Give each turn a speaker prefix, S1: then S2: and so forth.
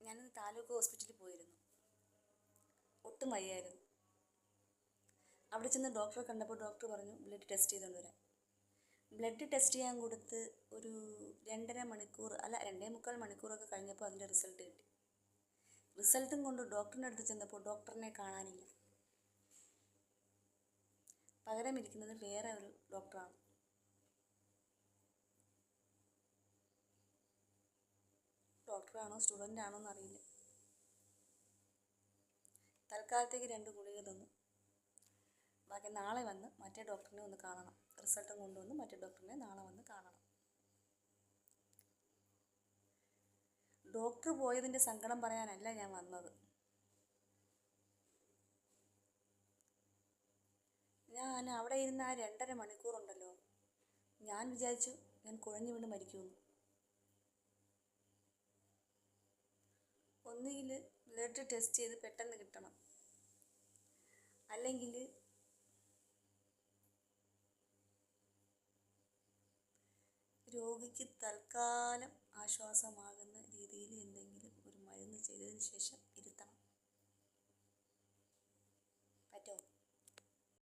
S1: ഞാനിന്ന് താലൂക്ക് ഹോസ്പിറ്റലിൽ പോയിരുന്നു. ഒട്ടും വയ്യായിരുന്നു. അവിടെ ചെന്ന് ഡോക്ടറെ കണ്ടപ്പോൾ ഡോക്ടർ പറഞ്ഞു ബ്ലഡ് ടെസ്റ്റ് ചെയ്തുകൊണ്ട് വരാൻ. ബ്ലഡ് ടെസ്റ്റ് ചെയ്യാൻ കൊടുത്ത് ഒരു 2.5 മണിക്കൂർ അല്ല 2.25 മണിക്കൂറൊക്കെ കഴിഞ്ഞപ്പോൾ അതിൻ്റെ റിസൾട്ട് കിട്ടി. റിസൾട്ടും കൊണ്ട് ഡോക്ടറിൻ്റെ അടുത്ത് ചെന്നപ്പോൾ ഡോക്ടറിനെ കാണാനില്ല. പകരം ഇരിക്കുന്നത് വേറെ ഒരു ഡോക്ടറാണ്. ഡോക്ടറാണോ സ്റ്റുഡൻ്റ് ആണോ എന്നറിയില്ല. തൽക്കാലത്തേക്ക് 2 ഗുളിക തന്നു. ബാക്കി നാളെ വന്ന് മറ്റേ ഡോക്ടറിനെ ഒന്ന് കാണണം. റിസൾട്ടും കൊണ്ടുവന്ന് മറ്റേ ഡോക്ടറിനെ നാളെ വന്ന് കാണണം. ഡോക്ടർ പോയതിൻ്റെ സങ്കടം പറയാനല്ല ഞാൻ വന്നത്. ഞാൻ അവിടെ ഇരുന്ന് ആ 2.5 മണിക്കൂറുണ്ടല്ലോ, ഞാൻ വിചാരിച്ചു ഞാൻ കുഴഞ്ഞു വീണ് മരിക്കുമെന്ന്. ഒന്നുകിൽ ബ്ലഡ് ടെസ്റ്റ് ചെയ്ത് പെട്ടെന്ന് കിട്ടണം, അല്ലെങ്കിൽ രോഗിക്ക് തൽക്കാലം ആശ്വാസമാകുന്ന രീതിയിൽ എന്തെങ്കിലും ഒരു മരുന്ന് ചെയ്തതിന് ശേഷം